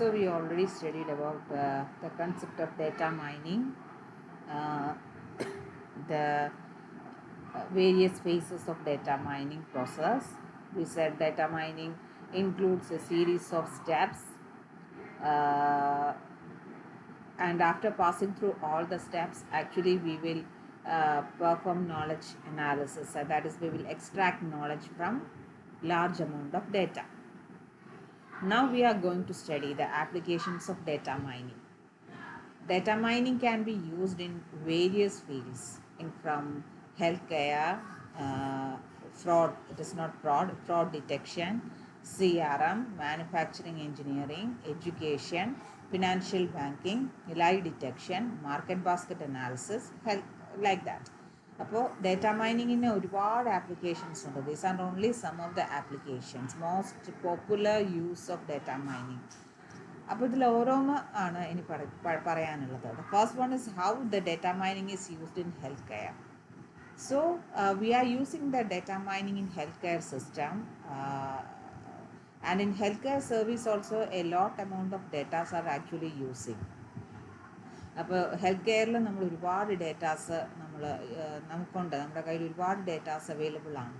So we already studied about the concept of data mining, uh, the various phases of data mining process. We said data mining includes a series of steps, uh, and after passing through all the steps, actually we will perform knowledge analysis. And that is, we will extract knowledge from large amount of data. Now we are going to study the applications of data mining. Data mining can be used in various fields, from healthcare, fraud, it is not fraud detection, CRM, manufacturing engineering, education, financial banking, lie detection, market basket analysis, health, like that. അപ്പോൾ data മൈനിങ്ങിന് ഒരുപാട് applications ഉണ്ട്. These are only some of the applications most popular use of data mining. അപ്പോൾ ഇതിൽ ഓരോന്ന് ആണ് ഇനി പറയാനുള്ളത്. The first one is how the data mining is used in health care. So we are using the data mining in healthcare system, and in healthcare service also a lot amount of data are actually using. അപ്പോൾ health കെയറിൽ നമ്മൾ ഒരുപാട് datas നമുക്കുണ്ട്, നമ്മുടെ കയ്യിൽ ഒരുപാട് datas available ആണ്.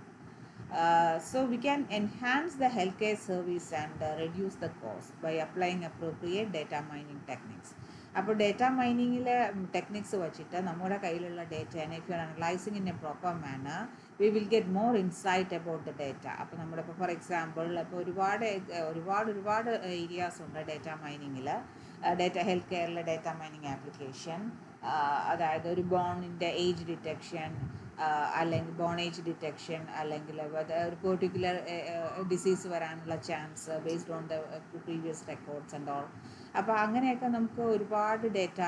So we can enhance the healthcare service and reduce the cost by applying appropriate data mining techniques. അപ്പോൾ ഡേറ്റ മൈനിങ്ങിലെ ടെക്നിക്സ് വെച്ചിട്ട് നമ്മുടെ കയ്യിലുള്ള ഡേറ്റനെ if you are analysing in a proper manner we will get more insight about the data. അപ്പോൾ നമ്മളിപ്പോൾ for example ഇപ്പോൾ ഒരുപാട് ഏരിയാസ് ഉണ്ട് ഡേറ്റ മൈനിങ്ങിൽ. ഹെൽത്ത് കെയറിലെ ഡേറ്റ മൈനിങ് ആപ്ലിക്കേഷൻ, അതായത് ഒരു ബോണിൻ്റെ ഏജ് ഡിറ്റക്ഷൻ, അല്ലെങ്കിൽ ബോൺ ഏജ് ഡിറ്റക്ഷൻ, അല്ലെങ്കിൽ ഒരു പെർട്ടിക്കുലർ ഡിസീസ് വരാനുള്ള chance based on the previous records and all. അപ്പോൾ അങ്ങനെയൊക്കെ നമുക്ക് ഒരുപാട് ഡേറ്റ,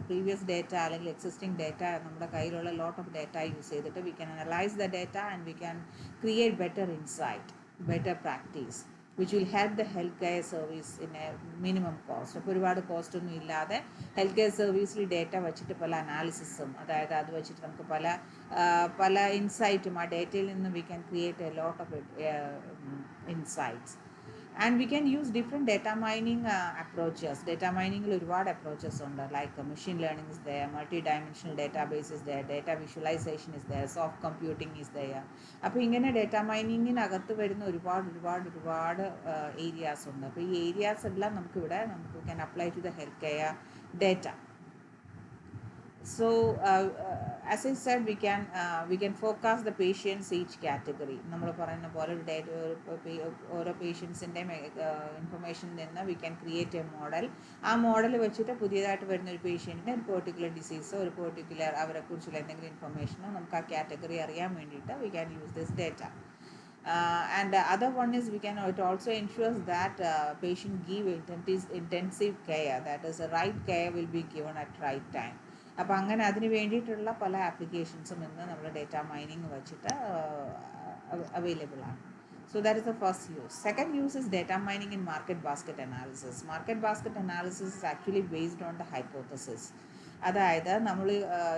പ്രീവിയസ് ഡേറ്റ അല്ലെങ്കിൽ എക്സിസ്റ്റിംഗ് ഡേറ്റ, നമ്മുടെ കയ്യിലുള്ള ലോട്ട് ഓഫ് ഡേറ്റ യൂസ് ചെയ്തിട്ട് we can analyse the data and we can create better insight, better practice which will help the healthcare service in a minimum cost. അപ്പോൾ ഒരുപാട് cost ഒന്നും ഇല്ലാതെ health care സർവീസിൽ data വെച്ചിട്ട് പല അനാലിസിസും, അതായത് അത് വെച്ചിട്ട് നമുക്ക് പല ഇൻസൈറ്റും ആ ഡേറ്റയിൽ നിന്ന് we can create a lot of insights. And we can use different data mining approaches. Data മൈനിങ്ങിൽ ഒരുപാട് അപ്രോച്ചസ് ഉണ്ട്. Like machine learning is there, multi dimensional database is there, data visualisation is there, soft computing is there. അപ്പോൾ ഇങ്ങനെ data മൈനിങ്ങിനകത്ത് വരുന്ന ഒരുപാട് areas ഉണ്ട്. അപ്പോൾ ഈ ഏരിയാസ് എല്ലാം നമുക്ക് can apply to the health care data. So as I said, we can forecast the patients each category. നമ്മൾ പറയുന്ന പോലെ ഓരോ പേഷ്യൻസിൻ്റെയും ഇൻഫർമേഷൻ നിന്ന് we can create A model. ആ മോഡൽ വെച്ചിട്ട് പുതിയതായിട്ട് വരുന്ന ഒരു പേഷ്യൻറ്റിന് ഒരു പെർട്ടിക്കുലർ ഡിസീസോ ഒരു പെർട്ടിക്കുലർ അവരെക്കുറിച്ചുള്ള എന്തെങ്കിലും ഇൻഫർമേഷനോ നമുക്ക് ആ കാറ്റഗറി അറിയാൻ വേണ്ടിയിട്ട് we can use this data. And the other one is it also ensures that patient give intensive care, that is the right care will be given at right time. അപ്പോൾ അങ്ങനെ അതിന് വേണ്ടിയിട്ടുള്ള പല ആപ്ലിക്കേഷൻസും ഇന്ന് നമ്മൾ ഡേറ്റ മൈനിങ് വെച്ചിട്ട് available ആണ്. So that is the first use. Second use is data mining in market basket analysis. Market basket analysis is actually based on the hypothesis. അതായത് നമ്മൾ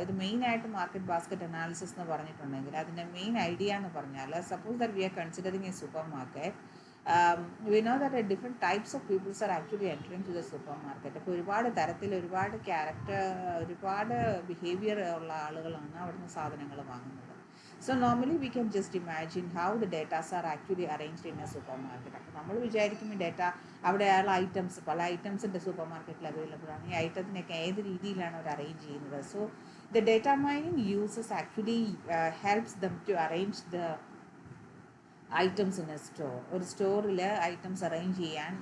ഇത് മെയിനായിട്ട് മാർക്കറ്റ് ബാസ്ക്കറ്റ് അനാലിസിസ് എന്ന് പറഞ്ഞിട്ടുണ്ടെങ്കിൽ അതിൻ്റെ മെയിൻ ഐഡിയ എന്ന് പറഞ്ഞാൽ, suppose that we R considering A super market, we know that different types of people are actually entering to the supermarket. അപ്പോൾ ഒരുപാട് തരത്തിൽ, ഒരുപാട് ക്യാരക്ടർ, ഒരുപാട് ബിഹേവിയർ ഉള്ള ആളുകളാണ് അവിടുന്ന് സാധനങ്ങൾ വാങ്ങുന്നത്. So normally we can just imagine how the data are actually arranged in a supermarket. അപ്പോൾ നമ്മൾ വിചാരിക്കും ഈ ഡേറ്റ അവിടെ ഐറ്റംസ്, പല ഐറ്റംസിൻ്റെ സൂപ്പർ മാർക്കറ്റിൽ അവൈലബിൾ ആണ്. ഈ ഐറ്റത്തിനൊക്കെ ഏത് രീതിയിലാണ് അവർ അറേഞ്ച് ചെയ്യുന്നത്. So the data mining uses actually helps them to arrange the items in a store. ഒരു സ്റ്റോറിൽ ഐറ്റംസ് അറേഞ്ച് ചെയ്യാൻ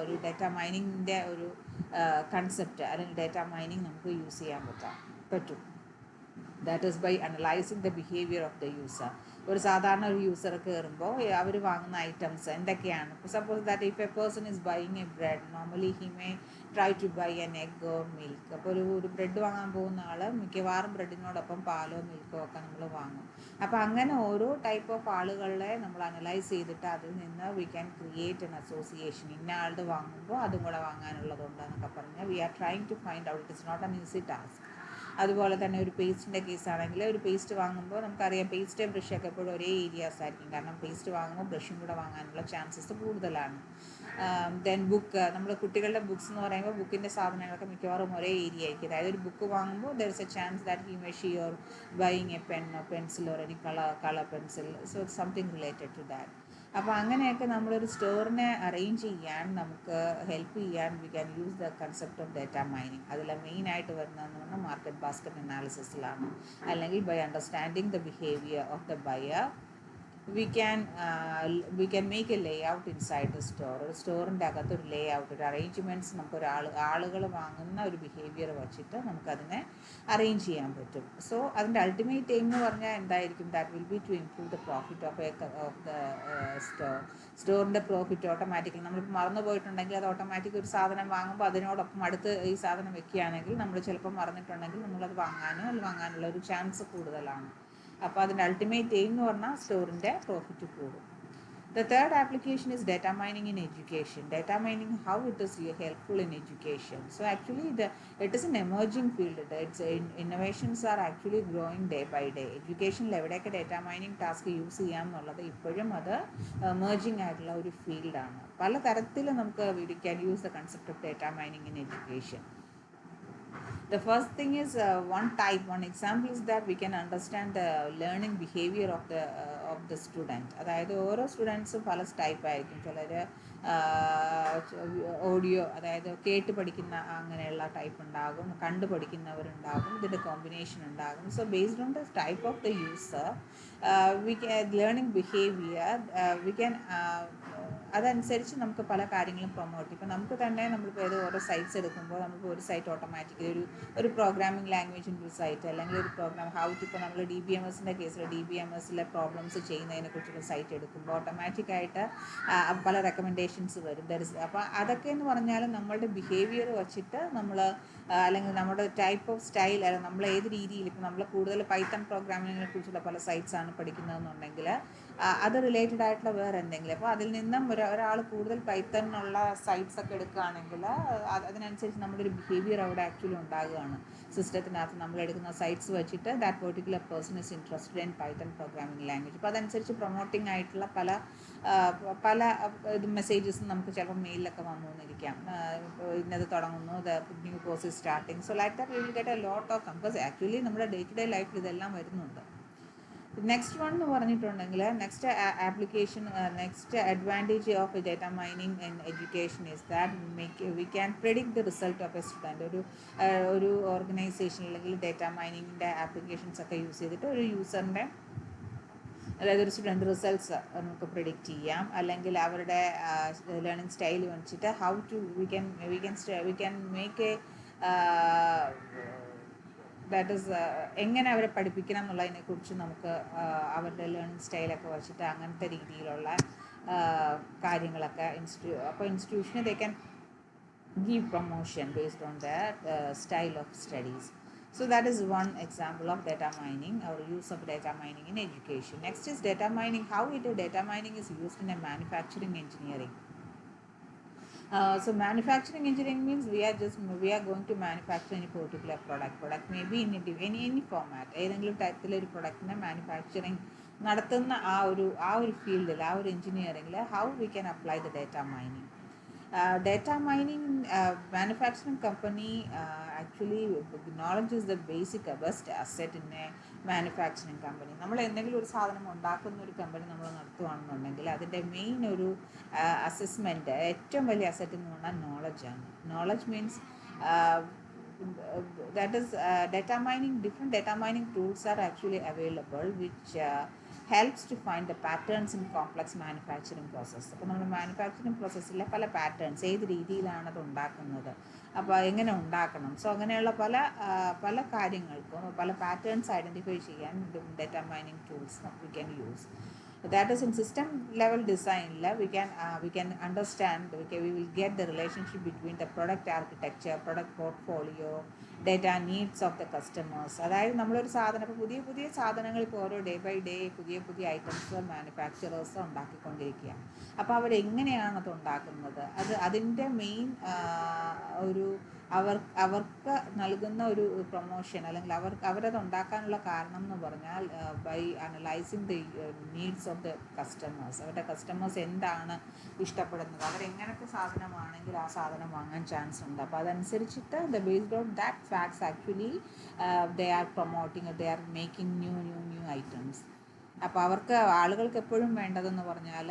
ഒരു ഡേറ്റ മൈനിങ്ങിൻ്റെ ഒരു കൺസെപ്റ്റ് അല്ലെങ്കിൽ ഡേറ്റ മൈനിങ് നമുക്ക് യൂസ് ചെയ്യാൻ പറ്റും. That is by analysing the behaviour of the user. ഒരു സാധാരണ ഒരു യൂസർ കയറുമ്പോൾ അവർ വാങ്ങുന്ന ഐറ്റംസ് എന്തൊക്കെയാണ്. Suppose that if a person is buying a bread, normally he may try to buy an egg or milk. അപ്പോൾ ഒരു ബ്രെഡ് വാങ്ങാൻ പോകുന്ന ആൾ മിക്കവാറും ബ്രെഡിനോടൊപ്പം പാലോ മിൽക്കോ ഒക്കെ നമ്മൾ വാങ്ങും. അപ്പോൾ അങ്ങനെ ഓരോ ടൈപ്പ് ഓഫ് ആളുകളെ നമ്മൾ അനലൈസ് ചെയ്തിട്ട് അതിൽ നിന്ന് we can create an association. ഇന്ന ആളുടെ വാങ്ങുമ്പോൾ അതും കൂടെ വാങ്ങാനുള്ളതുണ്ട് എന്നൊക്കെ പറഞ്ഞാൽ we are trying to find out. It is not an easy task. അതുപോലെ തന്നെ ഒരു പേസ്റ്റിൻ്റെ കേസാണെങ്കിൽ ഒരു പേസ്റ്റ് വാങ്ങുമ്പോൾ നമുക്കറിയാം പേസ്റ്റ് ബ്രഷൊക്കെ എപ്പോഴും ഒരേ ഏരിയാസ് ആയിരിക്കും, കാരണം പേസ്റ്റ് വാങ്ങുമ്പോൾ ബ്രഷും കൂടെ വാങ്ങാനുള്ള ചാൻസസ് കൂടുതലാണ്. ദെൻ ബുക്ക്, നമ്മൾ കുട്ടികളുടെ ബുക്സ് എന്ന് പറയുമ്പോൾ ബുക്കിൻ്റെ സാധനങ്ങളൊക്കെ മിക്കവാറും ഒരേ ഏരിയ ആയിരിക്കും. അതായത് ഒരു ബുക്ക് വാങ്ങുമ്പോൾ there is a chance that he may she or buying a pen or pencil or any colour pencil, so something related to that. അപ്പോൾ അങ്ങനെയൊക്കെ നമ്മളൊരു സ്റ്റോറിനെ അറേഞ്ച് ചെയ്യാൻ നമുക്ക് ഹെൽപ്പ് ചെയ്യാൻ we can use the concept of data mining. അതിൽ മെയിനായിട്ട് വരുന്നതെന്ന് പറഞ്ഞാൽ മാർക്കറ്റ് ബാസ്ക്കറ്റ് അനാലിസിസിലാണ്, അല്ലെങ്കിൽ by understanding the behaviour of the buyer we can make a layout inside the store. ഒരു സ്റ്റോറിൻ്റെ അകത്ത് ഒരു ലേഔട്ട്, ഒരു അറേഞ്ച്മെൻറ്റ്സ് നമുക്ക് ആളുകൾ വാങ്ങുന്ന ഒരു ബിഹേവിയർ വെച്ചിട്ട് നമുക്കതിനെ അറേഞ്ച് ചെയ്യാൻ പറ്റും. സോ അതിൻ്റെ അൾട്ടിമേറ്റ് എയിം എന്ന് പറഞ്ഞാൽ എന്തായിരിക്കും? That will be to improve the profit of the സ്റ്റോറിൻ്റെ പ്രോഫിറ്റ് ഓട്ടോമാറ്റിക്കലി. നമ്മളിപ്പോൾ മറന്നു പോയിട്ടുണ്ടെങ്കിൽ അത് ഓട്ടോമാറ്റിക് ഒരു സാധനം വാങ്ങുമ്പോൾ അതിനോടൊപ്പം അടുത്ത് ഈ സാധനം വെക്കുകയാണെങ്കിൽ നമ്മൾ ചിലപ്പോൾ മറന്നിട്ടുണ്ടെങ്കിൽ നമ്മളത് വാങ്ങാനുള്ള ഒരു ചാൻസ് കൂടുതലാണ്. അപ്പോൾ അതിൻ്റെ അൾട്ടിമേറ്റ് എയിം എന്ന് പറഞ്ഞാൽ സ്റ്റോറിൻ്റെ പ്രോഫിറ്റ് കൂടും. The third application is data mining in education. Data mining, how it is helpful in education. So actually it is an emerging field. Its innovations are actually growing day by day. Education എവിടെയൊക്കെ data mining task use ചെയ്യാം എന്നുള്ളത് ഇപ്പോഴും അത് emerging ആയിട്ടുള്ള ഒരു ഫീൽഡാണ്. പല തരത്തിൽ നമുക്ക് we can use the concept of data mining in education. The first thing is one example is that we can understand the learning behavior of the student. അതായത് ഓരോ സ്റ്റുഡൻസും പല ടൈപ്പ് ആയിരിക്കും. ചിലർ ഓഡിയോ, അതായത് കേട്ട് പഠിക്കുന്ന അങ്ങനെയുള്ള ടൈപ്പ് ഉണ്ടാകും, കണ്ടു പഠിക്കുന്നവരുണ്ടാകും, ഇതിൻ്റെ കോമ്പിനേഷൻ ഉണ്ടാകും. So based on the type of the user learning behaviour we can അതനുസരിച്ച് നമുക്ക് പല കാര്യങ്ങളും പ്രൊമോട്ട് ചെയ്യും. ഇപ്പോൾ നമുക്ക് തന്നെ നമ്മളിപ്പോൾ ഏത് ഓരോ സൈറ്റ്സ് എടുക്കുമ്പോൾ നമുക്ക് ഒരു സൈറ്റ് ഓട്ടോമാറ്റിക്കലി ഒരു പ്രോഗ്രാമിംഗ് ലാംഗ്വേജിൻ്റെ ഒരു സൈറ്റ്, അല്ലെങ്കിൽ ഒരു പ്രോഗ്രാം ഇപ്പോൾ നമ്മൾ DBMSൻ്റെ കേസിൽ DBMSലെ പ്രോബ്ലംസ് ചെയ്യുന്നതിനെക്കുറിച്ചുള്ള സൈറ്റ് എടുക്കുമ്പോൾ ഓട്ടോമാറ്റിക്കായിട്ട് പല റെക്കമെൻഡേഷൻസ് വരും. അപ്പോൾ അതൊക്കെ എന്ന് പറഞ്ഞാൽ നമ്മളുടെ ബിഹേവിയർ വച്ചിട്ട് നമ്മൾ അല്ലെങ്കിൽ നമ്മുടെ ടൈപ്പ് ഓഫ് സ്റ്റൈൽ, അല്ലെങ്കിൽ നമ്മൾ ഏത് രീതിയിൽ, ഇപ്പോൾ നമ്മൾ കൂടുതൽ പൈത്തൺ പ്രോഗ്രാമിങ്ങിനെ കുറിച്ചുള്ള പല സൈറ്റ്സാണ് പഠിക്കുന്നതെന്നുണ്ടെങ്കിൽ അത് റിലേറ്റഡ് ആയിട്ടുള്ള വേറെ എന്തെങ്കിലും, അപ്പോൾ അതിൽ നിന്നും ഒരാൾ കൂടുതൽ പൈത്തണിനുള്ള സൈറ്റ്സ് ഒക്കെ എടുക്കുകയാണെങ്കിൽ അതിനനുസരിച്ച് നമ്മുടെ ഒരു ബിഹേവിയർ അവിടെ ആക്ച്വലി ഉണ്ടാകുകയാണ്. സിസ്റ്റത്തിനകത്ത് നമ്മൾ എടുക്കുന്ന സൈറ്റ്സ് വെച്ചിട്ട് that particular person is interested in Python programming language. അപ്പോൾ അതനുസരിച്ച് പ്രൊമോട്ടിംഗ് ആയിട്ടുള്ള പല മെസ്സേജസും നമുക്ക് ചിലപ്പോൾ മെയിലൊക്കെ വന്നു എന്നിരിക്കാം. ഇന്നത് തുടങ്ങുന്നു, the new course is starting. So like that we will get A lot of because actually നമ്മുടെ ഡേ ടു ഡേ ലൈഫിൽ ഇതെല്ലാം വരുന്നുണ്ട്. നെക്സ്റ്റ് വൺ എന്ന് പറഞ്ഞിട്ടുണ്ടെങ്കിൽ next application, next advantage of data mining in education is that we can predict the result of A student. ഒരു organisation അല്ലെങ്കിൽ data മൈനിങ്ങിൻ്റെ applications ഒക്കെ use ചെയ്തിട്ട് ഒരു യൂസറിൻ്റെ, അതായത് ഒരു സ്റ്റുഡൻറ്റ് റിസൾട്ട്സ് നമുക്ക് പ്രെഡിക്റ്റ് ചെയ്യാം, അല്ലെങ്കിൽ അവരുടെ ലേണിംഗ് സ്റ്റൈൽ വെച്ചിട്ട് how to we can make a that is എങ്ങനെ അവരെ പഠിപ്പിക്കണം എന്നുള്ളതിനെക്കുറിച്ച് നമുക്ക് അവരുടെ ലേണിംഗ് സ്റ്റൈലൊക്കെ വെച്ചിട്ട് അങ്ങനത്തെ രീതിയിലുള്ള കാര്യങ്ങളൊക്കെ അപ്പോൾ ഇൻസ്റ്റിറ്റ്യൂഷന് they can give promotion based on their style of studies. So that is one example of data mining, or use of data mining in education. Next is data mining, how data mining is used in a manufacturing engineering. So manufacturing engineering means we are going to manufacture any particular product may be in any format, ഏതെങ്കിലും ടൈപ്പിലൊരു പ്രൊഡക്റ്റിനെ manufacturing നടത്തുന്ന ആ ഒരു ഫീൽഡിൽ, ആ ഒരു എഞ്ചിനീയറിംഗിൽ how we can apply the data mining. Data mining, manufacturing company actually knowledge is the best asset in a manufacturing company. നമ്മൾ എന്തെങ്കിലും ഒരു സാധനം ഉണ്ടാക്കുന്ന ഒരു കമ്പനി നമ്മൾ നടത്തുകയാണെന്നുണ്ടെങ്കിൽ അതിൻ്റെ മെയിൻ ഒരു അസസ്മെൻറ്റ്, ഏറ്റവും വലിയ അസറ്റ് എന്ന് പറഞ്ഞാൽ നോളജാണ്. Knowledge means that is data mining. Different data mining tools are actually available which helps to find the patterns in complex manufacturing process. അപ്പോൾ നമ്മൾ മാനുഫാക്ചറിങ് പ്രോസസ്സിലെ പല പാറ്റേൺസ്, ഏത് രീതിയിലാണ് അത് ഉണ്ടാക്കുന്നത്, അപ്പോൾ എങ്ങനെ ഉണ്ടാക്കണം, സോ അങ്ങനെയുള്ള പല കാര്യങ്ങൾക്കും പല പാറ്റേൺസ് ഐഡൻറ്റിഫൈ ചെയ്യാൻ data mining tools V can use. That is in system level design we can understand, we will get the relationship between the product architecture, product portfolio data needs of the customers. അതായത് നമ്മളൊരു സാധനം ഇപ്പോൾ പുതിയ പുതിയ സാധനങ്ങൾ ഇപ്പോൾ ഓരോ day by day പുതിയ പുതിയ ഐറ്റംസ് മാനുഫാക്ചറേഴ്സ് ഉണ്ടാക്കിക്കൊണ്ടിരിക്കുക. അപ്പോൾ അവരെങ്ങനെയാണ് അത് ഉണ്ടാക്കുന്നത്, അതിൻ്റെ മെയിൻ ഒരു അവർക്ക് നൽകുന്ന ഒരു പ്രൊമോഷൻ അല്ലെങ്കിൽ അവരത് ഉണ്ടാക്കാനുള്ള കാരണം എന്ന് പറഞ്ഞാൽ by analysing the needs of the customers. അവരുടെ കസ്റ്റമേഴ്സ് എന്താണ് ഇഷ്ടപ്പെടുന്നത്, അവരെങ്ങനത്തെ സാധനമാണെങ്കിൽ ആ സാധനം വാങ്ങാൻ ചാൻസ് ഉണ്ട്. അപ്പോൾ അതനുസരിച്ചിട്ട് based on that facts actually they R promoting, they are making new items. അപ്പോൾ ആളുകൾക്ക് എപ്പോഴും വേണ്ടതെന്ന് പറഞ്ഞാൽ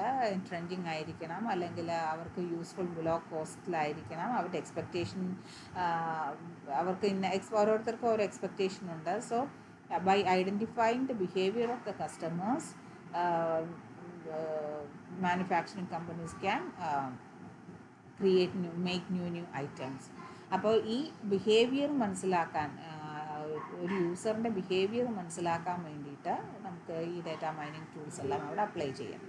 ട്രെൻഡിങ് ആയിരിക്കണം, അല്ലെങ്കിൽ അവർക്ക് യൂസ്ഫുൾ ബിലോ കോസ്റ്റിലായിരിക്കണം. അവരുടെ എക്സ്പെക്റ്റേഷൻ അവർക്ക് ഓരോരുത്തർക്കും ഓരോ എക്സ്പെക്റ്റേഷൻ ഉണ്ട്. So by identifying the behaviour of the customers, manufacturing companies can make new items. അപ്പോൾ ഈ ബിഹേവിയർ മനസ്സിലാക്കാൻ, ഒരു യൂസറിൻ്റെ ബിഹേവിയർ മനസ്സിലാക്കാൻ വേണ്ടിയിട്ട് നമുക്ക് ഈ ഡേറ്റ മൈനിങ് ടൂൾസ് എല്ലാം അവിടെ അപ്ലൈ ചെയ്യാം.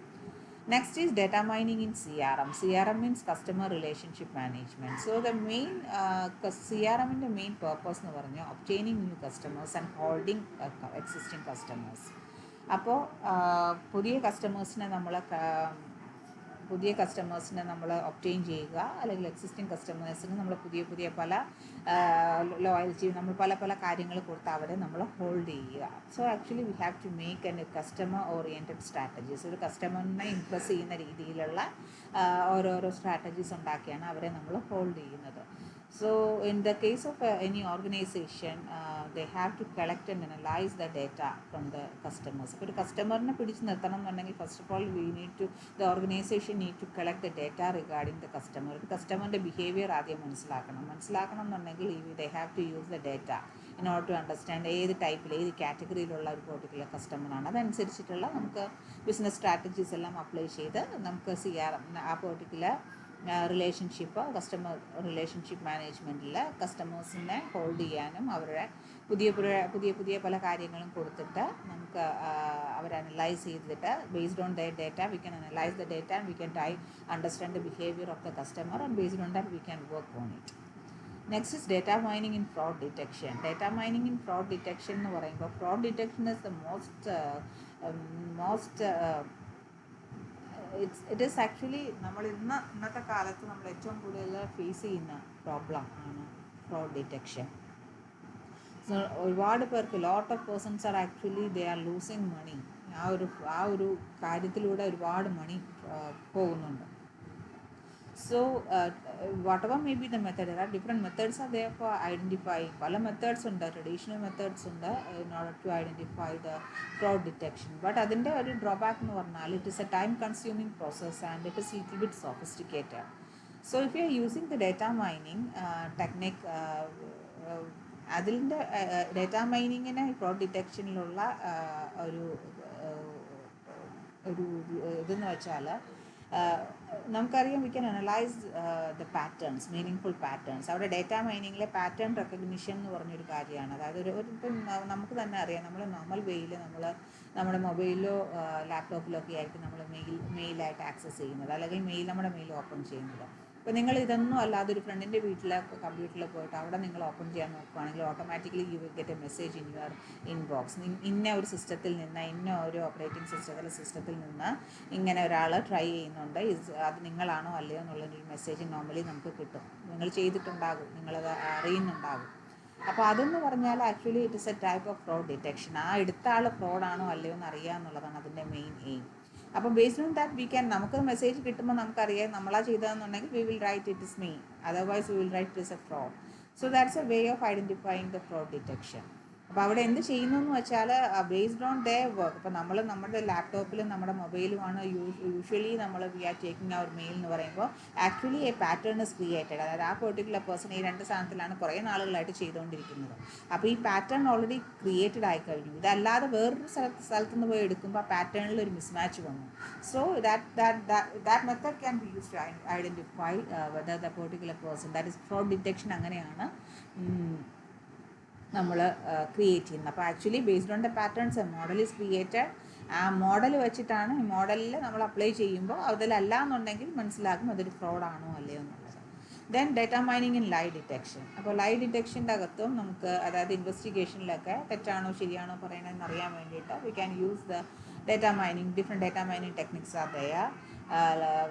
Next is data mining in CRM. CRM means customer relationship management. So the main CRMൻ്റെ മെയിൻ പേർപ്പസ് എന്ന് പറഞ്ഞാൽ obtaining new customers and holding existing customers. അപ്പോൾ പുതിയ കസ്റ്റമേഴ്സിനെ നമ്മൾ ഒബ്റ്റെയിൻ ചെയ്യുക, അല്ലെങ്കിൽ എക്സിസ്റ്റിംഗ് കസ്റ്റമേഴ്സിന് നമ്മൾ പുതിയ പല ലോയൽറ്റി, നമ്മൾ പല കാര്യങ്ങൾ കൊടുത്ത് അവരെ നമ്മൾ ഹോൾഡ് ചെയ്യുക. So actually we have to make an customer oriented strategies. ഒരു കസ്റ്റമറിനെ ഇംപ്രസ് ചെയ്യുന്ന രീതിയിലുള്ള ഓരോരോ സ്ട്രാറ്റജീസ് ഉണ്ടാക്കിയാണ് അവരെ നമ്മൾ ഹോൾഡ് ചെയ്യുന്നത്. So in the case of any organization, they have to collect and analyze the data from the customers. ഇപ്പോൾ ഒരു കസ്റ്റമറിനെ പിടിച്ച് നിർത്തണം എന്നുണ്ടെങ്കിൽ first of all the organization need to collect the data regarding the customer. ഒരു കസ്റ്റമറിൻ്റെ behaviour ആദ്യം മനസ്സിലാക്കണം എന്നുണ്ടെങ്കിൽ they have to use the data in order to understand ഏത് ടൈപ്പിൽ, ഏത് കാറ്റഗറിയിലുള്ള ഒരു പെർട്ടിക്കുലർ കസ്റ്റമറാണ്. അതനുസരിച്ചിട്ടുള്ള നമുക്ക് ബിസിനസ് സ്ട്രാറ്റജീസ് എല്ലാം അപ്ലൈ ചെയ്ത് നമുക്ക് ആ പെർട്ടിക്കുലർ കസ്റ്റമർ റിലേഷൻഷിപ്പ് മാനേജ്മെൻറ്റിൽ കസ്റ്റമേഴ്സിനെ ഹോൾഡ് ചെയ്യാനും അവരുടെ പുതിയ പല കാര്യങ്ങളും കൊടുത്തിട്ട് നമുക്ക് അവരെ അനലൈസ് ചെയ്തിട്ട് based on the data we can analyse the data and we can understand the behaviour of the customer and based on that we can work on it. Next is data mining in fraud detection. Data mining in fraud detection എന്ന് പറയുമ്പോൾ fraud detection is the most it is actually നമ്മൾ ഇന്നത്തെ കാലത്ത് നമ്മൾ ഏറ്റവും കൂടുതൽ face ചെയ്യുന്ന problem ആണ് ഫ്രോഡ് ഡിറ്റക്ഷൻ. സോ ഒരുപാട് പേർക്ക് lot of persons are actually they are losing money. ആ ഒരു കാര്യത്തിലൂടെ ഒരുപാട് മണി പോകുന്നുണ്ട്. So whatever may be the method, there are different methods are there for identifying. പല മെത്തേഡ്സ് ഉണ്ട്, ട്രഡീഷണൽ മെത്തേഡ്സ് ഉണ്ട് in order to identify the fraud detection. But അതിൻ്റെ ഒരു drawback എന്ന് പറഞ്ഞാൽ it is a time consuming process and it is a little bit sophisticated. So if you are using the data mining technique, അതിൻ്റെ data മൈനിങ്ങിന് fraud ഡിറ്റക്ഷനിലുള്ള ഒരു ഇതെന്ന് വെച്ചാൽ നമുക്കറിയാം we can analyse the patterns, meaning patterns. അവിടെ data മൈനിങ്ങിലെ pattern recognition എന്ന് പറഞ്ഞൊരു കാര്യമാണ്. അതായത് ഇപ്പം നമുക്ക് തന്നെ അറിയാം, നമ്മൾ നോർമൽ വേയിൽ നമ്മുടെ മൊബൈലിലോ ലാപ്ടോപ്പിലോ ഒക്കെ ആയിരിക്കും നമ്മൾ മെയിലായിട്ട് ആക്സസ് ചെയ്യുന്നത്, അല്ലെങ്കിൽ നമ്മുടെ മെയിൽ ഓപ്പൺ ചെയ്യുന്നത്. അപ്പോൾ നിങ്ങൾ ഇതൊന്നും അല്ലാതെ ഒരു ഫ്രണ്ടിൻ്റെ കമ്പ്യൂട്ടറിൽ പോയിട്ട് അവിടെ നിങ്ങൾ ഓപ്പൺ ചെയ്യാൻ നോക്കുകയാണെങ്കിൽ automatically you will get A message in your inbox. ഇന്ന ഒരു സിസ്റ്റത്തിൽ നിന്ന്, ഇന്ന ഒരു ഓപ്പറേറ്റിംഗ് സിസ്റ്റത്തിൽ നിന്ന് ഇങ്ങനെ ഒരാൾ ട്രൈ ചെയ്യുന്നുണ്ട്, അത് നിങ്ങളാണോ അല്ലയോ എന്നുള്ളൊരു മെസ്സേജ് നോർമലി നമുക്ക് കിട്ടും. നിങ്ങൾ ചെയ്തിട്ടുണ്ടാകും, നിങ്ങളത് അറിയുന്നുണ്ടാകും. അപ്പോൾ അതെന്ന് പറഞ്ഞാൽ actually it is a type of fraud detection. ആ എടുത്ത ആൾ ഫ്രോഡാണോ അല്ലയോ എന്ന് അറിയുക എന്നുള്ളതാണ് അതിൻ്റെ മെയിൻ എയിം. അപ്പോൾ ബേസ്ഡ് ഓൺ ദാറ്റ് നമുക്ക് മെസ്സേജ് കിട്ടുമ്പോൾ നമുക്കറിയാം നമ്മളാ ചെയ്തതെന്നുണ്ടെങ്കിൽ we will write it is me, otherwise we will write it is a fraud. So that's a way of identifying the fraud detection. അപ്പോൾ അവിടെ എന്ത് ചെയ്യുന്നു എന്ന് വെച്ചാൽ ബേസ്ഡ് ഓൺ ദ വർക്ക്, ഇപ്പോൾ നമ്മുടെ ലാപ്ടോപ്പിലും നമ്മുടെ മൊബൈലുമാണ് usually we are taking our mail എന്ന് പറയുമ്പോൾ actually a pattern is created. അതായത് ആ പെർട്ടിക്കുലർ പേഴ്സൺ ഈ രണ്ട് സാധനത്തിലാണ് കുറേ നാളുകളായിട്ട് ചെയ്തുകൊണ്ടിരിക്കുന്നത്. അപ്പോൾ ഈ പാറ്റേൺ ഓൾറെഡി ക്രിയേറ്റഡ് ആയി കഴിഞ്ഞു. ഇതല്ലാതെ വേറൊരു സ്ഥലത്ത് നിന്ന് പോയി എടുക്കുമ്പോൾ ആ പാറ്റേണിൽ ഒരു മിസ്മാച്ച് വന്നു. So that method can be used to identify whether the particular person, that is fraud detection, അങ്ങനെയാണ് നമ്മൾ ക്രിയേറ്റ് ചെയ്യുന്നത്. അപ്പോൾ actually based on the patterns A model is created. ആ മോഡൽ വെച്ചിട്ടാണ് ഈ മോഡലിൽ നമ്മൾ അപ്ലൈ ചെയ്യുമ്പോൾ അതിലല്ല എന്നുണ്ടെങ്കിൽ മനസ്സിലാക്കും അതൊരു ഫ്രോഡാണോ അല്ലയോ എന്നുള്ളത്. Then data mining in lie detection. അപ്പോൾ ലൈ ഡിറ്റക്ഷൻ്റെ അകത്തും നമുക്ക്, അതായത് ഇൻവെസ്റ്റിഗേഷനിലൊക്കെ തെറ്റാണോ ശരിയാണോ പറയണമെന്ന് അറിയാൻ വേണ്ടിയിട്ട് we can use the data mining. Different data mining techniques are there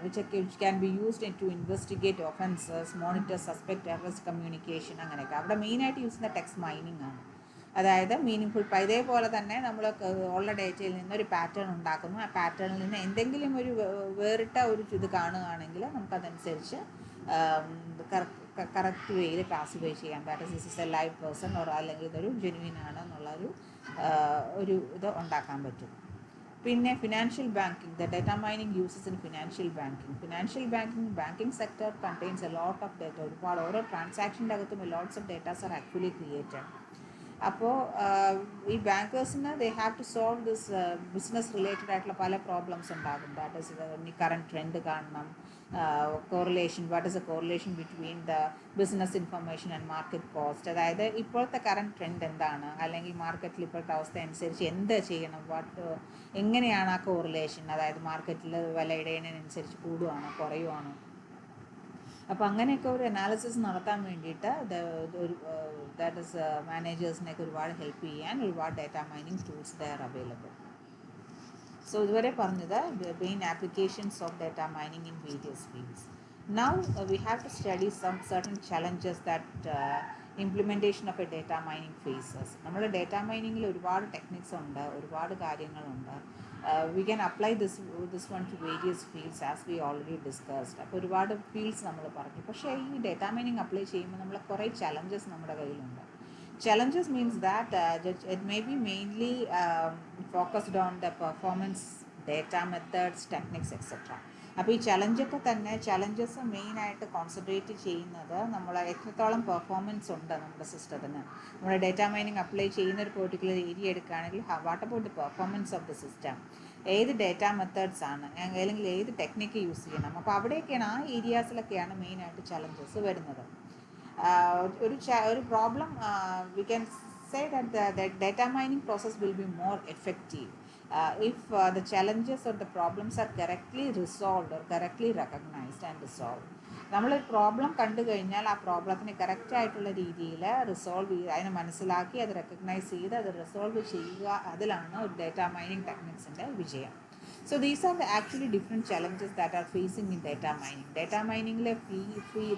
which can be used to investigate offenses, monitor suspect terrorist communication, അങ്ങനെയൊക്കെ. അവിടെ മെയിനായിട്ട് യൂസ് ചെയ്യുന്ന ടെക്സ്റ്റ് മൈനിങ് ആണ്. അതായത് മീനിങ് ഫുൾ. ഇതേപോലെ തന്നെ നമ്മൾ ഉള്ള ഡേറ്റയിൽ നിന്നൊരു പാറ്റേൺ ഉണ്ടാക്കുന്നു. ആ പാറ്റേണിൽ നിന്ന് എന്തെങ്കിലും ഒരു വേറിട്ട ഒരു ഇത് കാണുകയാണെങ്കിൽ നമുക്കതനുസരിച്ച് കറക്റ്റ് വേയിൽ ക്ലാസിഫൈ ചെയ്യാം. That this is A live person or അല്ലെങ്കിൽ ഇതൊരു ജെനുവിൻ ആണ് എന്നുള്ളൊരു ഒരു ഇത് ഉണ്ടാക്കാൻ പറ്റും. പിന്നെ financial banking. The data mining uses in financial banking. Banking sector contains a lot of data. ഒരുപാട് ഓരോ ട്രാൻസാക്ഷൻ്റെ അകത്തും lots of datas are actually created. അപ്പോൾ ഈ ബാങ്കേഴ്സിന് they have to solve this business related ആയിട്ടുള്ള പല പ്രോബ്ലംസ് ഉണ്ടാകും. ദാറ്റ് ഈസ് കറണ്ട് ട്രെൻഡ് കാണണം, correlation, what is a correlation between the business information and market cost. അതായത് ഇപ്പോഴത്തെ കറണ്ട് ട്രെൻഡ് എന്താണ്, അല്ലെങ്കിൽ മാർക്കറ്റിൽ ഇപ്പോഴത്തെ അവസ്ഥ അനുസരിച്ച് എന്ത് ചെയ്യണം, എങ്ങനെയാണ് ആ കോറിലേഷൻ, അതായത് മാർക്കറ്റിൽ വില ഇടയുന്നതിനനുസരിച്ച് കൂടുകയാണോ കുറയുവാണോ. അപ്പോൾ അങ്ങനെയൊക്കെ ഒരു അനാലിസിസ് നടത്താൻ വേണ്ടിയിട്ട് ദാറ്റ് ഈസ് മാനേജേഴ്സിനെയൊക്കെ ഒരുപാട് ഹെൽപ്പ് ചെയ്യാൻ ഒരുപാട് data mining tools there available. So ഇതുവരെ പറഞ്ഞത് main applications of data mining in various fields. Now we have to study certain challenges that implementation of a data mining phases. നമ്മൾ data മൈനിങ്ങിൽ ഒരുപാട് techniques ഉണ്ട്, ഒരുപാട് കാര്യങ്ങളുണ്ട്. We can apply this one to various fields as we already discussed. അപ്പോൾ ഒരുപാട് fields നമ്മൾ പറഞ്ഞു. പക്ഷേ ഈ ഡേറ്റ മൈനിങ് അപ്ലൈ ചെയ്യുമ്പോൾ നമ്മൾ കുറേ ചലഞ്ചസ് നമ്മുടെ കയ്യിലുണ്ട്. Challenges means that it may be mainly focused on the performance, data methods, techniques, etc. അപ്പോൾ ഈ ചലഞ്ചസ് മെയിനായിട്ട് കോൺസെൻട്രേറ്റ് ചെയ്യുന്നത് നമ്മൾ എത്രത്തോളം പെർഫോമൻസ് ഉണ്ട് നമ്മുടെ സിസ്റ്റത്തിന്. നമ്മുടെ ഡേറ്റ മൈനിങ് അപ്ലൈ ചെയ്യുന്ന ഒരു പെർട്ടിക്കുലർ ഏരിയ എടുക്കുകയാണെങ്കിൽ what about the performance of the system, ഏത് ഡേറ്റ മെത്തേഡ്സ് ആണ് അല്ലെങ്കിൽ ഏത് ടെക്നിക്ക് യൂസ് ചെയ്യണം. അപ്പോൾ അവിടെയൊക്കെയാണ്, ആ ഏരിയാസിലൊക്കെയാണ് മെയിനായിട്ട് ചലഞ്ചസ് വരുന്നത്. ഒരു problem we can say that the data mining process will be more effective if the challenges or the problems are correctly resolved or correctly recognized and resolved. നമ്മളൊരു പ്രോബ്ലം കണ്ടു കഴിഞ്ഞാൽ ആ പ്രോബ്ലത്തിന് കറക്റ്റായിട്ടുള്ള രീതിയിൽ റിസോൾവ് ചെയ്യുക, അതിനെ മനസ്സിലാക്കി അത് റെക്കഗ്നൈസ് ചെയ്ത് അത് റിസോൾവ് ചെയ്യുക, അതിലാണ് ഒരു ഡേറ്റ മൈനിങ് ടെക്നിക്സിൻ്റെ വിജയം. So these are the actually different challenges that are facing in data mining. Data mining-ലെ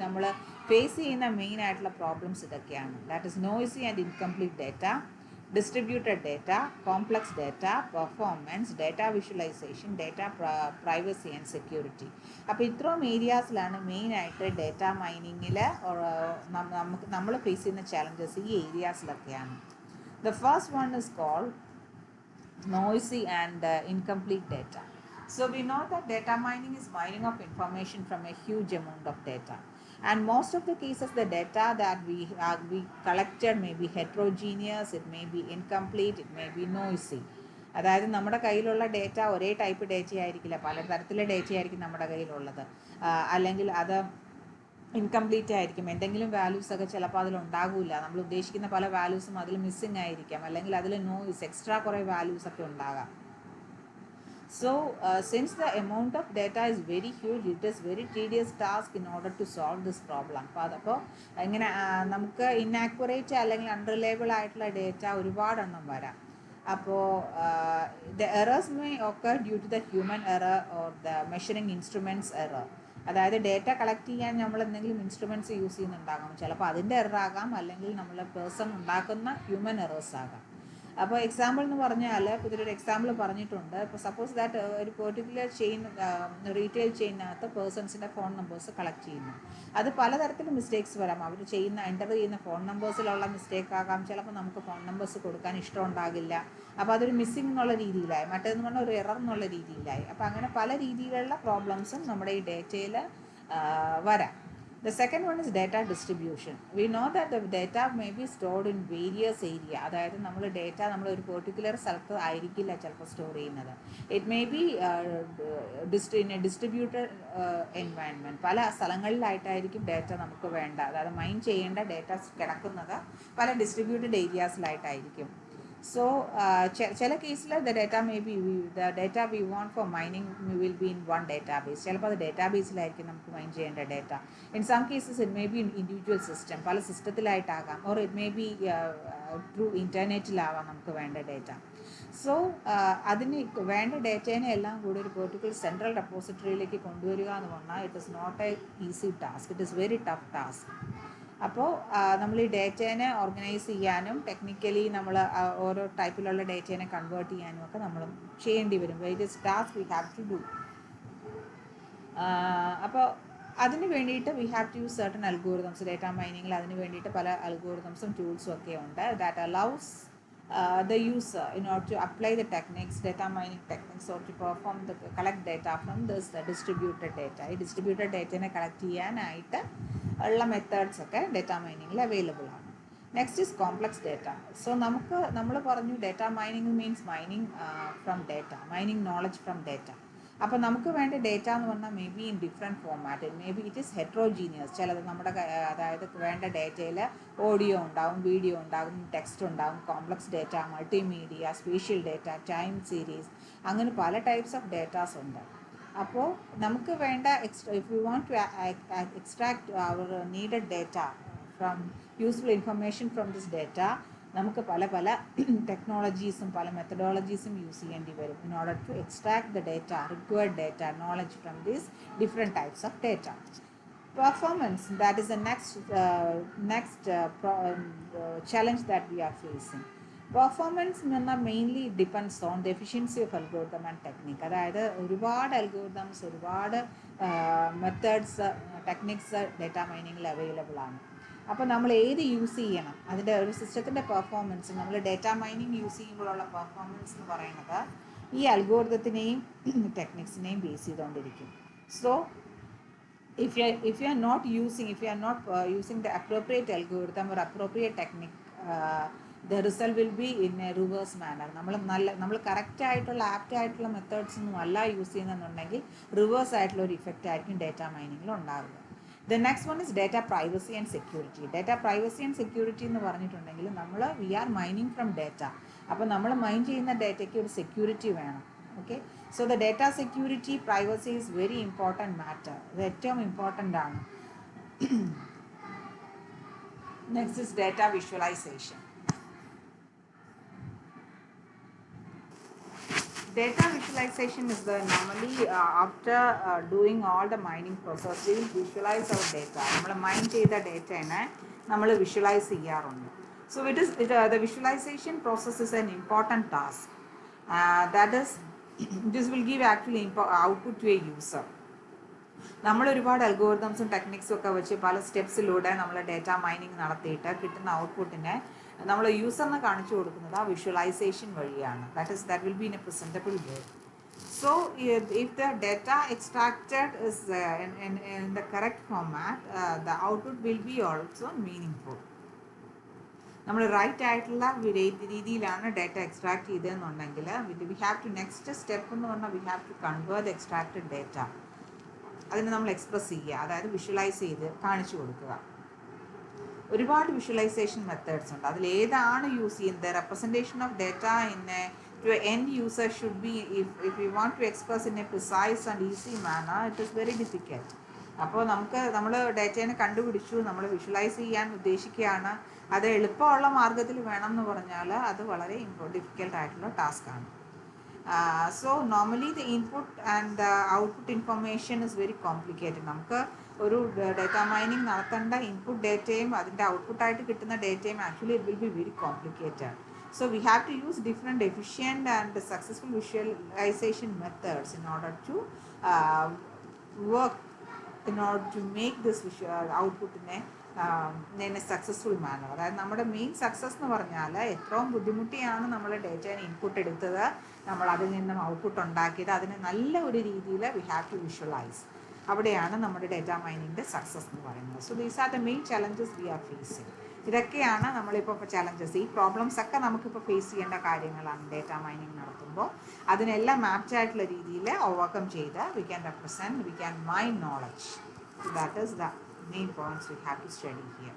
നമ്മൾ ഫേസ് ചെയ്യുന്ന മെയിൻ ആയിട്ടുള്ള പ്രോബ്ലംസ് ഇതൊക്കെയാണ്. That is noisy and incomplete data, distributed data, complex data, performance, data visualisation, data privacy and security. അപ്പോൾ ഇത്രയും ഏരിയാസിലാണ് മെയിനായിട്ട് data മൈനിങ്ങിൽ നമ്മൾ face ചെയ്യുന്ന challenges. ഈ ഏരിയാസിലൊക്കെയാണ്. The first one is called noisy and incomplete data. So we know that data mining is mining of information from a huge amount of data, and most of the cases the data that we collected may be heterogeneous, it may be incomplete, it may be noisy. അതായത് നമ്മുടെ കയ്യിലുള്ള data ഒരേ type data ആയിരിക്കില്ല, പലതരത്തിലെ data ആയിരിക്കും നമ്മുടെ കയ്യിലുള്ളത്. അല്ലെങ്കിൽ അത് ഇൻകംപ്ലീറ്റ് ആയിരിക്കും, എന്തെങ്കിലും വാല്യൂസൊക്കെ ചിലപ്പോൾ അതിലുണ്ടാകില്ല, നമ്മൾ ഉദ്ദേശിക്കുന്ന പല വാല്യൂസും അതിൽ മിസ്സിങ് ആയിരിക്കാം, അല്ലെങ്കിൽ അതിൽ നോയ്സ് എക്സ്ട്രാ കുറേ വാല്യൂസൊക്കെ ഉണ്ടാകാം. So since the amount of data is very huge, it is very tedious task in order to solve this problem. അപ്പോൾ ഇങ്ങനെ നമുക്ക് ഇന്നാക്യുറേറ്റ് അല്ലെങ്കിൽ അൺറിലയബിൾ ആയിട്ടുള്ള ഡേറ്റ ഒരുപാടെണ്ണം വരാം. അപ്പോൾ the errors may occur due to the human error or the measuring instruments error. അതായത് data collect ചെയ്യാൻ നമ്മൾ എന്തെങ്കിലും ഇൻസ്ട്രുമെൻറ്റ്സ് യൂസ് ചെയ്യുന്നുണ്ടാകാം, ചിലപ്പോൾ അതിൻ്റെ എററാകാം, അല്ലെങ്കിൽ നമ്മൾ പേഴ്സൺ ഉണ്ടാക്കുന്ന ഹ്യൂമൻ എറേഴ്സ് ആകാം. അപ്പോൾ എക്സാമ്പിൾ എന്ന് പറഞ്ഞാൽ, ഇപ്പോൾ ഇതിലൊരു എക്സാമ്പിൾ പറഞ്ഞിട്ടുണ്ട്. ഇപ്പോൾ സപ്പോസ് ദാറ്റ് ഒരു പെർട്ടിക്കുലർ റീറ്റെയിൽ ചെയിനകത്ത് പേഴ്സൺസിൻ്റെ ഫോൺ നമ്പേഴ്സ് കളക്ട് ചെയ്യുന്നു. അത് പലതരത്തിൽ മിസ്റ്റേക്സ് വരാം. അവർ എൻ്റർ ചെയ്യുന്ന ഫോൺ നമ്പേഴ്സിലുള്ള മിസ്റ്റേക്ക് ആകാം, ചിലപ്പോൾ നമുക്ക് ഫോൺ നമ്പേഴ്സ് കൊടുക്കാൻ ഇഷ്ടം ഉണ്ടാകില്ല, അപ്പോൾ അതൊരു മിസ്സിംഗ് എന്നുള്ള രീതിയിലായി, മറ്റേതെന്ന് പറഞ്ഞാൽ ഒരു എറർ എന്നുള്ള രീതിയിലായി. അപ്പോൾ അങ്ങനെ പല രീതിയിലുള്ള പ്രോബ്ലംസും നമ്മുടെ ഈ ഡേറ്റയിൽ വരാം. The second one is data distribution. We know that the data may be stored in various area. അതായത് നമ്മൾ ഡേറ്റ നമ്മൾ ഒരു പെർട്ടിക്കുലർ സ്ഥലത്ത് ആയിരിക്കില്ല ചിലപ്പോൾ സ്റ്റോർ ചെയ്യുന്നത്. It may be in A distributed environment. പല സ്ഥലങ്ങളിലായിട്ടായിരിക്കും ഡേറ്റ നമുക്ക് വേണ്ട, അതായത് മൈൻ ചെയ്യേണ്ട ഡേറ്റ കിടക്കുന്നത് പല ഡിസ്ട്രിബ്യൂട്ടഡ് ഏരിയാസിലായിട്ടായിരിക്കും. So ചില കേസിൽ the data may be the data we want for mining will be in one database. ചിലപ്പോൾ അത് ഡേറ്റാബേസിലായിരിക്കും നമുക്ക് മൈൻ ചെയ്യേണ്ട data. In some cases it may be in individual system, പല സിസ്റ്റത്തിലായിട്ടാകാം, or it may be through ഇൻ്റർനെറ്റിലാവാം നമുക്ക് വേണ്ട data. So അതിന് വേണ്ട ഡേറ്റേനെ എല്ലാം കൂടി ഒരു പെർട്ടിക്കുലർ സെൻട്രൽ റെപ്പോസിറ്ററിയിലേക്ക് കൊണ്ടുവരിക എന്ന് പറഞ്ഞാൽ it is not a easy task, it is very tough task. അപ്പോൾ നമ്മൾ ഈ ഡേറ്റേനെ ഓർഗനൈസ് ചെയ്യാനും ടെക്നിക്കലി നമ്മൾ ഓരോ ടൈപ്പിലുള്ള ഡേറ്റേനെ കൺവേർട്ട് ചെയ്യാനും ഒക്കെ നമ്മൾ ചെയ്യേണ്ടി വരും. Various task we have to do. അപ്പോൾ അതിന് വേണ്ടിയിട്ട് we have to use certain algorithms. Data മൈനിങ്ങിൽ അതിന് വേണ്ടിയിട്ട് പല അൽഗോരിതംസും ടൂൾസും ഒക്കെ ഉണ്ട്. That allows the user in order to apply the techniques, data mining techniques, or to perform the collect data from this distributed data. ഈ ഡിസ്ട്രിബ്യൂട്ടഡ് ഡേറ്റനെ കളക്ട് ചെയ്യാനായിട്ട് ഉള്ള മെത്തേഡ്സ് ഒക്കെ ഡേറ്റ മൈനിങ്ങിൽ അവൈലബിൾ ആണ്. Next is complex data. So നമ്മൾ പറഞ്ഞു data mining means mining from data, mining knowledge from data. അപ്പോൾ നമുക്ക് വേണ്ട ഡേറ്റ എന്ന് പറഞ്ഞാൽ may be in different format, may be it is heterogeneous. ചിലത് നമ്മുടെ അതായത് വേണ്ട ഡേറ്റയിൽ ഓഡിയോ ഉണ്ടാവും, വീഡിയോ ഉണ്ടാകും, ടെക്സ്റ്റ് ഉണ്ടാകും, complex data, multimedia, spatial data, time series, അങ്ങനെ പല ടൈപ്സ് ഓഫ് ഡേറ്റാസ് ഉണ്ട്. അപ്പോൾ നമുക്ക് വേണ്ട if you want to extract our needed data from useful information from this data, നമുക്ക് പല ടെക്നോളജീസും പല മെത്തഡോളജീസും യൂസ് ചെയ്യേണ്ടി വരും in order to extract the data, required data, knowledge from these different types of data. Performance, that is the next challenge that we are facing. Performance mainly depends on the efficiency of algorithm and technique. അതായത് ഒരുപാട് algorithms, ഒരുപാട് methods, techniques data മൈനിങ്ങിൽ available ആണ്. അപ്പോൾ നമ്മൾ ഏത് use ചെയ്യണം, അതിൻ്റെ ഒരു സിസ്റ്റത്തിൻ്റെ പെർഫോമൻസ്, നമ്മൾ ഡേറ്റ മൈനിങ് യൂസ് ചെയ്യുമ്പോഴുള്ള പെർഫോമൻസ് എന്ന് പറയുന്നത് ഈ അൽഗോരിതത്തിനെയും ടെക്നിക്സിനെയും ബേസ് ചെയ്തുകൊണ്ടിരിക്കും. So if you are not using the appropriate algorithm or appropriate technique, the result will be in a reverse manner. നമ്മൾ കറക്റ്റ് ആയിട്ടുള്ള ആപ്റ്റ് ആയിട്ടുള്ള മെത്തേഡ്സ് ഒന്നും അല്ല യൂസ് ചെയ്യുന്നുണ്ടെങ്കിൽ റിവേഴ്സ് ആയിട്ടുള്ള ഒരു ഇഫക്റ്റ് ആയിരിക്കും ഡേറ്റ മൈനിങ്ങിൽ ഉണ്ടാവുക. The next one is data privacy and security. Data privacy and security എന്ന് പറഞ്ഞിട്ടുണ്ടെങ്കിൽ we are mining from data. അപ്പോൾ നമ്മൾ മൈൻ ചെയ്യുന്ന ഡേറ്റയ്ക്ക് ഒരു സെക്യൂരിറ്റി വേണം. Okay, so the data security, privacy is very important matter. ഇത് ഏറ്റവും ഇമ്പോർട്ടൻ്റ് ആണ്. Next is data visualization. Data visualization is the normally after doing all the mining process, we will visualize our data. നമ്മൾ mine ചെയ്ത ഡേറ്റനെ നമ്മൾ visualise ചെയ്യാറുണ്ട്. So the visualization process is an important task. That is, this will give actually output to a user. നമ്മൾ ഒരുപാട് അൽഗോരിതംസും ടെക്നിക്സും ഒക്കെ വെച്ച് പല സ്റ്റെപ്സിലൂടെ നമ്മൾ ഡേറ്റ മൈനിങ് നടത്തിയിട്ട് കിട്ടുന്ന ഔട്ട്പുട്ടിനെ നമ്മൾ യൂസറിന് കാണിച്ചു കൊടുക്കുന്നത് ആ വിഷ്വലൈസേഷൻ വഴിയാണ്. that will be in a presentable way. So if the data extracted is in the correct format, the output will be also meaningful. നമ്മൾ റൈറ്റ് ആയിട്ടുള്ള രീതിയിലാണ് ഡേറ്റ എക്സ്ട്രാക്ട് ചെയ്തതെന്നുണ്ടെങ്കിൽ we have to next step എന്ന് പറഞ്ഞാൽ we have to convert extracted data. അതിന് നമ്മൾ express ചെയ്യുക, അതായത് വിഷ്വലൈസ് ചെയ്ത് കാണിച്ചു കൊടുക്കുക. ഒരുപാട് വിഷ്വലൈസേഷൻ മെത്തേഡ്സ് ഉണ്ട്. അതിൽ ഏതാണ് യൂസ് ചെയ്യുന്നത്? Representation of data in to end user should be if you want to express in a precise and easy manner, it is very difficult. അപ്പോൾ നമ്മൾ ഡേറ്റേനെ കണ്ടുപിടിച്ചു, നമ്മൾ വിഷ്വലൈസ് ചെയ്യാൻ ഉദ്ദേശിക്കുകയാണ്, അത് എളുപ്പമുള്ള മാർഗ്ഗത്തിൽ വേണം എന്ന് പറഞ്ഞാൽ അത് വളരെ ഡിഫിക്കൽട്ടായിട്ടുള്ള ടാസ്ക്കാണ്. So normally the input and the output information is very complicated. നമുക്ക് ഒരു ഡേറ്റ മൈനിങ് നടത്തേണ്ട ഇൻപുട്ട് ഡേറ്റയും അതിൻ്റെ ഔട്ട്പുട്ടായിട്ട് കിട്ടുന്ന ഡേറ്റയും actually it will be very complicated. So we have to use different efficient and successful visualization methods in order to work, in order to make this output in a successful manner. അതായത് നമ്മുടെ main success എന്ന് പറഞ്ഞാൽ എത്രയും ബുദ്ധിമുട്ടിയാണ് നമ്മൾ ഡേറ്റേനെ input എടുത്തത്, നമ്മൾ അതിൽ നിന്നും ഔട്ട്പുട്ട് ഉണ്ടാക്കിയത്, അതിന് നല്ല ഒരു രീതിയിൽ വി ഹാവ് ടു വിഷ്വലൈസ്. അവിടെയാണ് നമ്മുടെ ഡേറ്റ മൈനിങ്ങിൻ്റെ സക്സസ് എന്ന് പറയുന്നത്. So these are the main challenges we are facing. ഇതൊക്കെയാണ് നമ്മളിപ്പോൾ ചലഞ്ചസ്, ഈ പ്രോബ്ലംസ് ഒക്കെ നമുക്കിപ്പോൾ ഫേസ് ചെയ്യേണ്ട കാര്യങ്ങളാണ് ഡേറ്റ മൈനിങ് നടത്തുമ്പോൾ. അതിനെല്ലാം മാപ്ഡ് ആയിട്ടുള്ള രീതിയിൽ ഓവർകം ചെയ്ത് we can mine knowledge. So that is the main points we have to study here.